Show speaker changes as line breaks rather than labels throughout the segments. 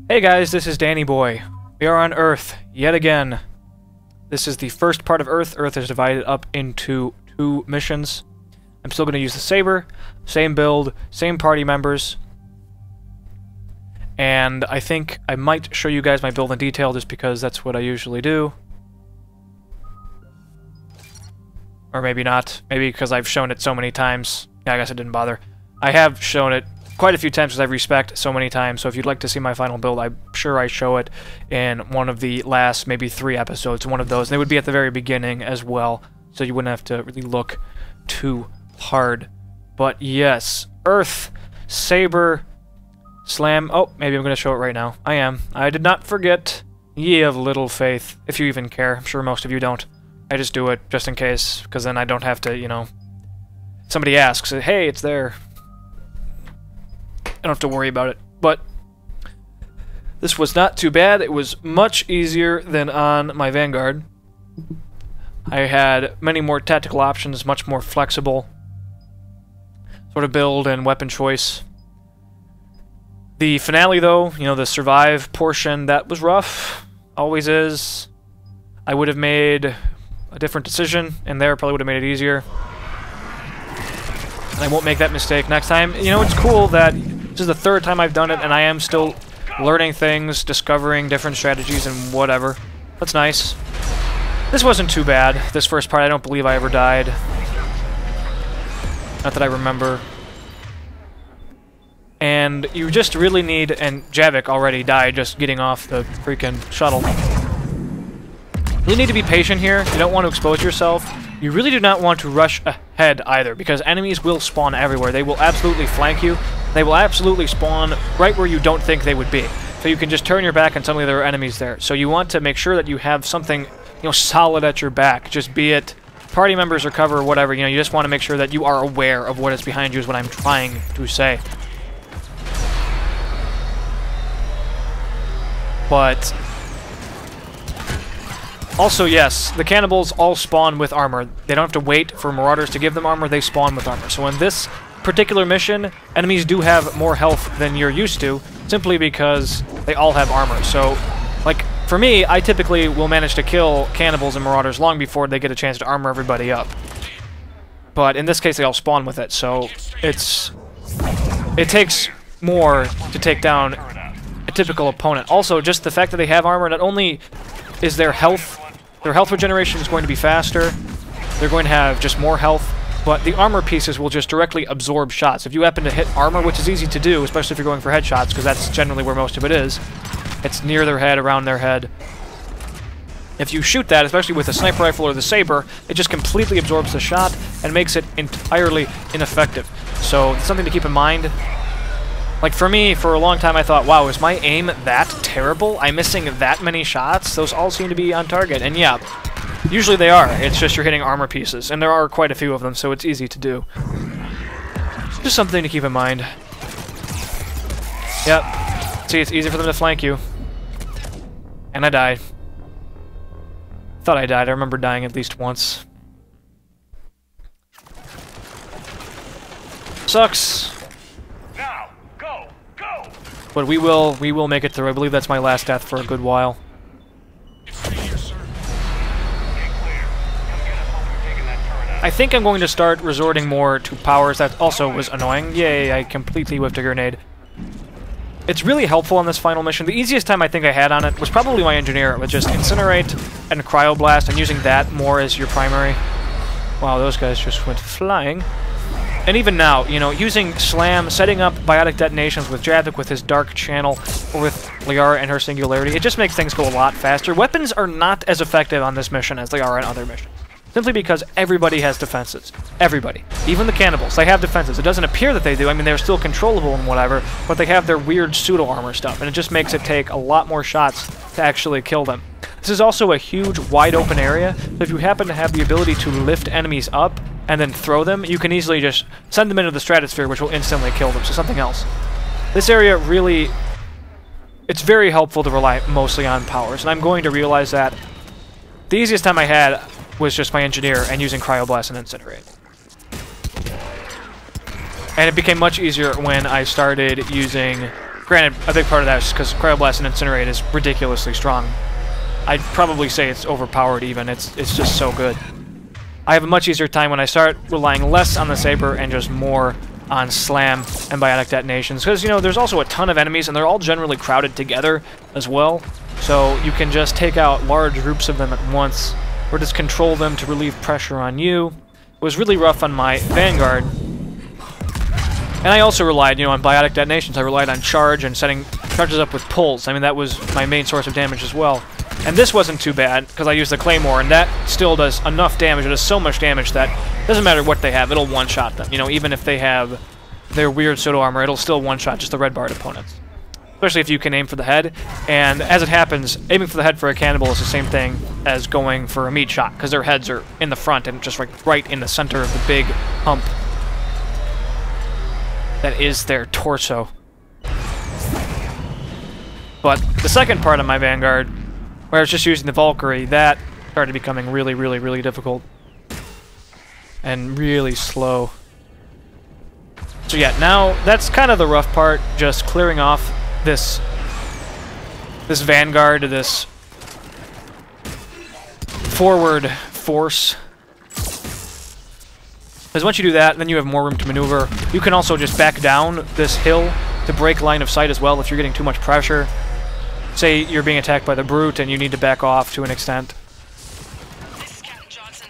Hey guys, this is Danny Boy. We are on Earth, yet again. This is the first part of Earth. Earth is divided up into 2 missions. I'm still going to use the Saber, same build, same party members. And I think I might show you guys my build in detail just because that's what I usually do. Or maybe not. Maybe because I've shown it so many times. Yeah, I guess I didn't bother. I have shown it quite a few times because I've respec'd so many times, so if you'd like to see my final build, I'm sure I show it in one of the last, maybe 3 episodes, one of those. They would be at the very beginning as well, so you wouldn't have to really look too hard. But yes, Earth, Saber, Slam. Oh, maybe I'm going to show it right now. I am. I did not forget. Ye of little faith, if you even care. I'm sure most of you don't. I just do it just in case, because then I don't have to, you know, somebody asks, hey, it's there. I don't have to worry about it, but this was not too bad. It was much easier than on my Vanguard. I had many more tactical options, much more flexible sort of build and weapon choice. The finale, though, you know, the survive portion, that was rough. Always is. I would have made a different decision, and there probably would have made it easier. And I won't make that mistake next time. You know, it's cool that this is the 3rd time I've done it, and I am still learning things, discovering different strategies and whatever. That's nice. This wasn't too bad. This first part, I don't believe I ever died. Not that I remember. And you just really need, and Javik already died just getting off the freaking shuttle. You really need to be patient here. You don't want to expose yourself. You really do not want to rush ahead either, because enemies will spawn everywhere. They will absolutely flank you. They will absolutely spawn right where you don't think they would be. So you can just turn your back and suddenly there are enemies there. So you want to make sure that you have something, you know, solid at your back. Just be it party members or cover or whatever. You know, you just want to make sure that you are aware of what is behind you is what I'm trying to say. But also, yes, the cannibals all spawn with armor. They don't have to wait for marauders to give them armor, they spawn with armor. So in this particular mission, enemies do have more health than you're used to, simply because they all have armor. So, like, for me, I typically will manage to kill cannibals and marauders long before they get a chance to armor everybody up. But in this case, they all spawn with it, so it takes more to take down a typical opponent. Also, just the fact that they have armor, not only is their health regeneration is going to be faster, they're going to have just more health, but the armor pieces will just directly absorb shots. If you happen to hit armor, which is easy to do, especially if you're going for headshots, because that's generally where most of it is, it's near their head, around their head. If you shoot that, especially with a sniper rifle or the Saber, it just completely absorbs the shot and makes it entirely ineffective. So it's something to keep in mind. Like, for me, for a long time, I thought, wow, is my aim that terrible? I'm missing that many shots? Those all seem to be on target. And yeah, usually they are. It's just you're hitting armor pieces. And there are quite a few of them, so it's easy to do. Just something to keep in mind. Yep. See, it's easy for them to flank you. And I died. Thought I died. I remember dying at least once. Sucks. But we will make it through. I believe that's my last death for a good while. I think I'm going to start resorting more to powers. That also was annoying. Yay, I completely whiffed a grenade. It's really helpful on this final mission. The easiest time I think I had on it was probably my engineer, with just Incinerate and Cryoblast, and using that more as your primary. Wow, those guys just went flying. And even now, you know, using Slam, setting up biotic detonations with Javik with his Dark Channel, or with Liara and her Singularity, it just makes things go a lot faster. Weapons are not as effective on this mission as they are on other missions. Simply because everybody has defenses. Everybody. Even the cannibals. They have defenses. It doesn't appear that they do. I mean, they're still controllable and whatever, but they have their weird pseudo-armor stuff, and it just makes it take a lot more shots to actually kill them. This is also a huge, wide-open area, so if you happen to have the ability to lift enemies up and then throw them, you can easily just send them into the stratosphere, which will instantly kill them, so something else. This area really... it's very helpful to rely mostly on powers, and I'm going to realize that the easiest time I had was just my engineer and using Cryoblast and Incinerate. And it became much easier when I started using Granted, a big part of that is because Cryoblast and Incinerate is ridiculously strong. I'd probably say it's overpowered even. It's just so good. I have a much easier time when I start relying less on the Saber and just more on Slam and Biotic Detonations. Because, you know, there's also a ton of enemies, and they're all generally crowded together as well. So you can just take out large groups of them at once, or just control them to relieve pressure on you. It was really rough on my Vanguard. And I also relied, you know, on Biotic Detonations. I relied on Charge and setting charges up with pulls. I mean, that was my main source of damage as well. And this wasn't too bad, because I used the Claymore, and that still does enough damage. It does so much damage that it doesn't matter what they have, it'll one-shot them. You know, even if they have their weird pseudo armor, it'll still one-shot just the red-barred opponents. Especially if you can aim for the head. And as it happens, aiming for the head for a cannibal is the same thing as going for a meat shot, because their heads are in the front and just right in the center of the big hump that is their torso. But the second part of my Vanguard, where I was just using the Valkyrie, that started becoming really, really, really difficult. And really slow. So yeah, now that's kind of the rough part, just clearing off this Vanguard, this forward force. Because once you do that, then you have more room to maneuver. You can also just back down this hill to break line of sight as well if you're getting too much pressure. Say you're being attacked by the Brute and you need to back off to an extent.
This is Captain Johnson.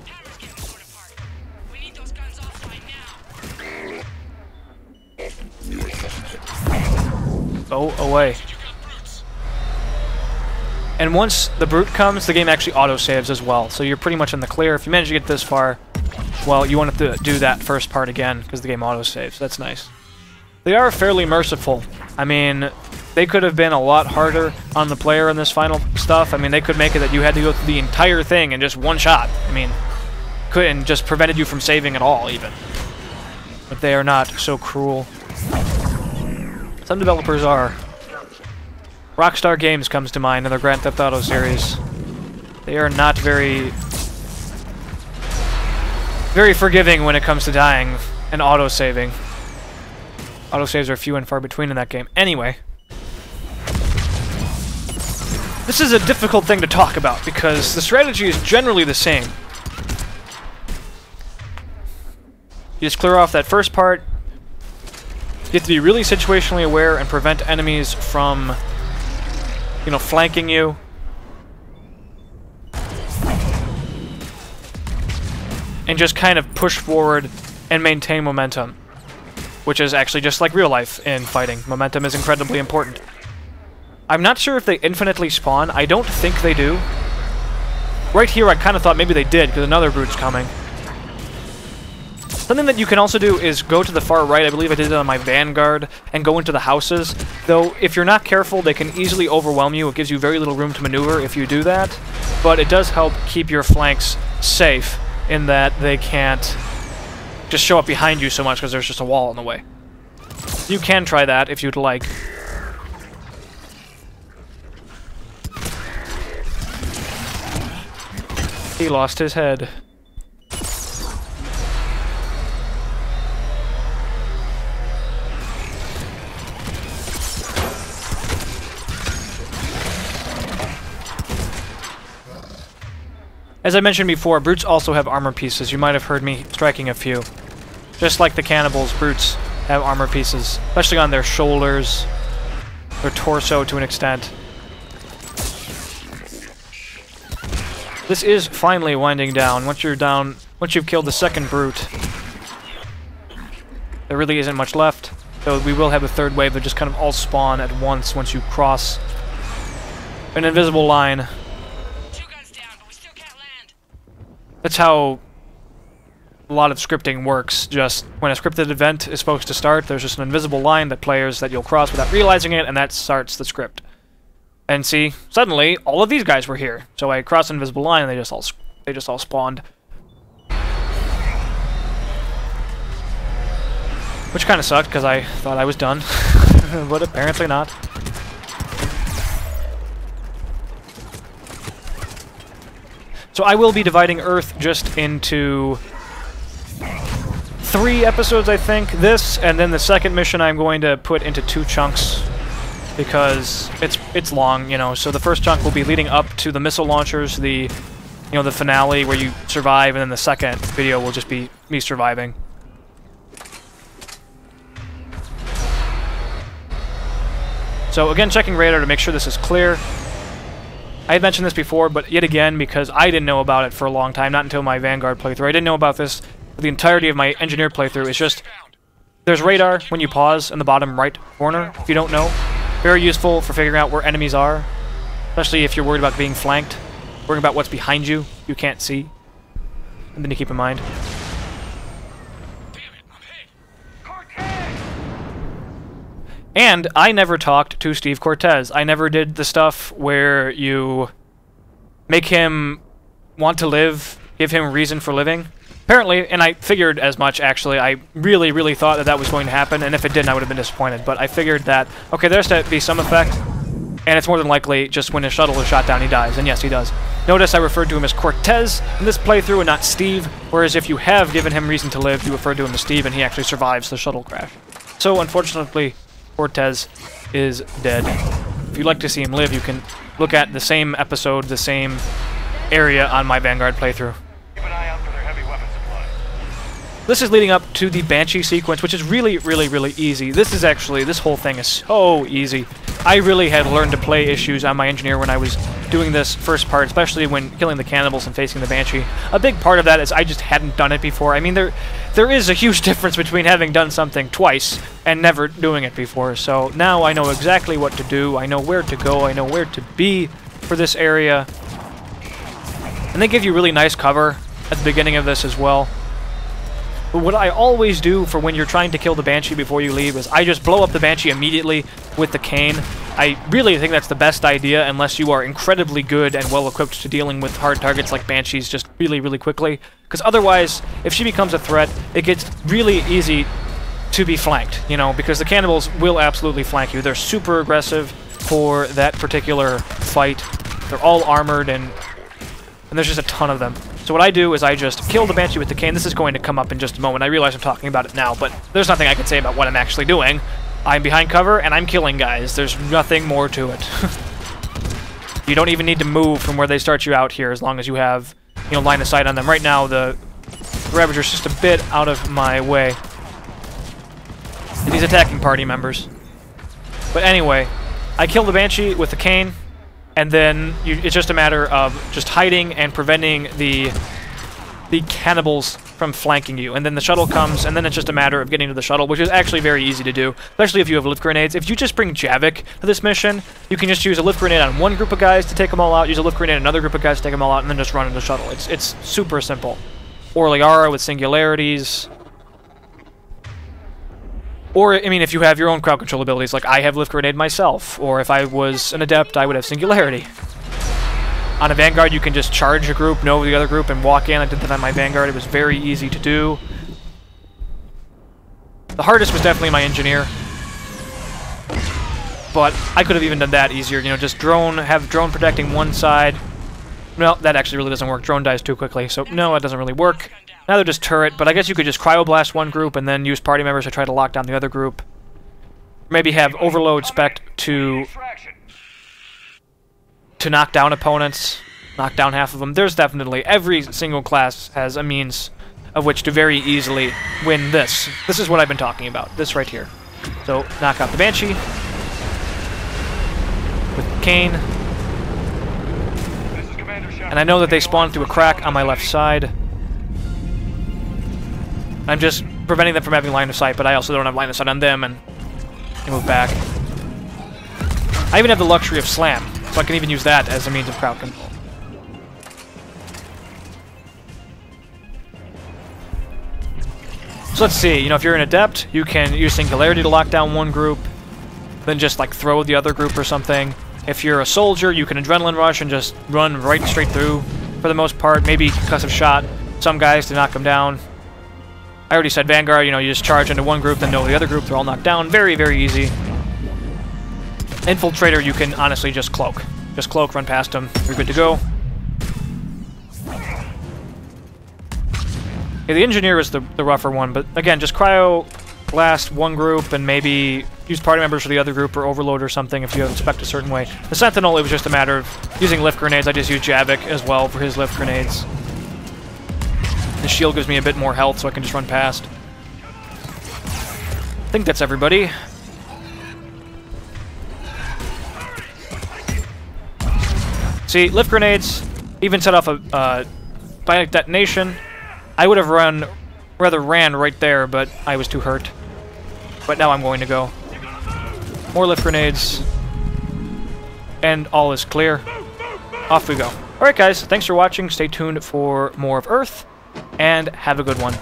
Hammer's getting torn apart. We need those guns offline now.
Go away. And once the Brute comes, the game actually auto-saves as well. So you're pretty much in the clear. If you manage to get this far, well, you want to do that first part again, because the game auto-saves. That's nice. They are fairly merciful. I mean, they could have been a lot harder on the player in this final stuff. I mean, they could make it that you had to go through the entire thing in just one shot. I mean, couldn't just prevented you from saving at all, even. But they are not so cruel. Some developers are. Rockstar Games comes to mind in their Grand Theft Auto series. They are not very forgiving when it comes to dying and auto-saving. Autosaves are few and far between in that game. Anyway. This is a difficult thing to talk about, because the strategy is generally the same. You just clear off that first part. You have to be really situationally aware and prevent enemies from, you know, flanking you. And just kind of push forward and maintain momentum. Which is actually just like real life in fighting. Momentum is incredibly important. I'm not sure if they infinitely spawn. I don't think they do. Right here I kind of thought maybe they did, because another Brute's coming. Something that you can also do is go to the far right. I believe I did it on my Vanguard, and go into the houses. Though, if you're not careful, they can easily overwhelm you. It gives you very little room to maneuver if you do that. But it does help keep your flanks safe, in that they can't just show up behind you so much because there's just a wall in the way. You can try that if you'd like. He lost his head. As I mentioned before, Brutes also have armor pieces. You might have heard me striking a few. Just like the cannibals, Brutes have armor pieces, especially on their shoulders, their torso to an extent. This is finally winding down. Once you've killed the second Brute, there really isn't much left. So we will have a third wave that just kind of all spawn at once you cross an invisible line. That's how a lot of scripting works. Just when a scripted event is supposed to start, there's just an invisible line that you'll cross without realizing it, and that starts the script. And see, suddenly all of these guys were here. So I crossed an invisible line, and they just all spawned. Which kind of sucked because I thought I was done, but apparently not. So I will be dividing Earth just into 3 episodes, I think. This, and then the second mission I'm going to put into 2 chunks, because it's long, you know. So the first chunk will be leading up to the missile launchers, the finale where you survive, and then the second video will just be me surviving. So again, checking radar to make sure this is clear. I had mentioned this before, but yet again, because I didn't know about it for a long time, not until my Vanguard playthrough. I didn't know about this for the entirety of my Engineer playthrough. It's just, there's radar when you pause in the bottom right corner, if you don't know. Very useful for figuring out where enemies are, especially if you're worried about being flanked, worrying about what's behind you, you can't see. And then you keep in mind. And I never talked to Steve Cortez. I never did the stuff where you make him want to live, give him reason for living. Apparently, and I figured as much, actually. I really, really thought that that was going to happen, and if it didn't, I would have been disappointed. But I figured that, okay, there's to be some effect, and it's more than likely just when his shuttle is shot down, he dies. And yes, he does. Notice I referred to him as Cortez in this playthrough and not Steve, whereas if you have given him reason to live, you refer to him as Steve, and he actually survives the shuttle crash. So, unfortunately, Cortez is dead. If you'd like to see him live, you can look at the same episode, the same area on my Vanguard playthrough.
Keep an eye out for their heavy weapon supply.
This is leading up to the Banshee sequence, which is really, really, really easy. This whole thing is so easy. I really had learned to play issues on my Engineer when I was doing this first part, especially when killing the cannibals and facing the Banshee. A big part of that is I just hadn't done it before. I mean, there is a huge difference between having done something twice and never doing it before. So now I know exactly what to do, I know where to go, I know where to be for this area. And they give you really nice cover at the beginning of this as well. But what I always do for when you're trying to kill the Banshee before you leave is I just blow up the Banshee immediately with the cane. I really think that's the best idea unless you are incredibly good and well-equipped to dealing with hard targets like Banshees just really, really quickly. Because otherwise, if she becomes a threat, it gets really easy to be flanked, you know, because the cannibals will absolutely flank you. They're super aggressive for that particular fight. They're all armored and there's just a ton of them. So what I do is I just kill the Banshee with the cane. This is going to come up in just a moment. I realize I'm talking about it now, but there's nothing I can say about what I'm actually doing. I'm behind cover, and I'm killing guys. There's nothing more to it. You don't even need to move from where they start you out here, as long as you have, you know, line of sight on them. Right now, the Ravager's just a bit out of my way. And he's attacking party members. But anyway, I kill the Banshee with the cane, and then it's just a matter of just hiding and preventing the cannibals from flanking you. And then the shuttle comes, and then it's just a matter of getting to the shuttle, which is actually very easy to do, especially if you have lift grenades. If you just bring Javik to this mission, you can just use a lift grenade on one group of guys to take them all out, use a lift grenade on another group of guys to take them all out, and then just run into the shuttle. It's super simple. Or Liara with singularities. Or, I mean, if you have your own crowd control abilities, like I have lift grenade myself, or if I was an adept, I would have singularity. On a Vanguard, you can just charge a group, know the other group, and walk in. I did that on my Vanguard. It was very easy to do. The hardest was definitely my Engineer. But I could have even done that easier. You know, just have drone protecting one side. No, that actually really doesn't work. Drone dies too quickly, so no, that doesn't really work. Now they're just turret, but I guess you could just cryoblast one group and then use party members to try to lock down the other group. Maybe have overload spec to knock down opponents, knock down half of them. There's definitely, every single class has a means of which to very easily win this. This is what I've been talking about, this right here. So, knock out the Banshee with Kane. And I know that they spawn through a crack on my left side. I'm just preventing them from having line of sight, but I also don't have line of sight on them, and they move back. I even have the luxury of slam, so I can even use that as a means of crowd control. So let's see, you know, if you're an adept, you can use singularity to lock down one group, then just like throw the other group or something. If you're a soldier, you can adrenaline rush and just run right straight through for the most part. Maybe concussive shot some guys to knock them down. I already said Vanguard, you know, you just charge into one group, then know the other group, they're all knocked down. Very, very easy. Infiltrator, you can honestly just cloak. Just cloak, run past them, you're good to go. Yeah, the engineer is the rougher one, but again, just cryo blast one group and maybe use party members for the other group or overload or something if you expect a certain way. The Sentinel, it was just a matter of using lift grenades. I just used Javik as well for his lift grenades. The shield gives me a bit more health, so I can just run past. I think that's everybody. See, lift grenades even set off a bionic detonation. I would have ran right there, but I was too hurt. But now I'm going to go. More lift grenades. And all is clear. Off we go. Alright guys, thanks for watching. Stay tuned for more of Earth, and have a good one.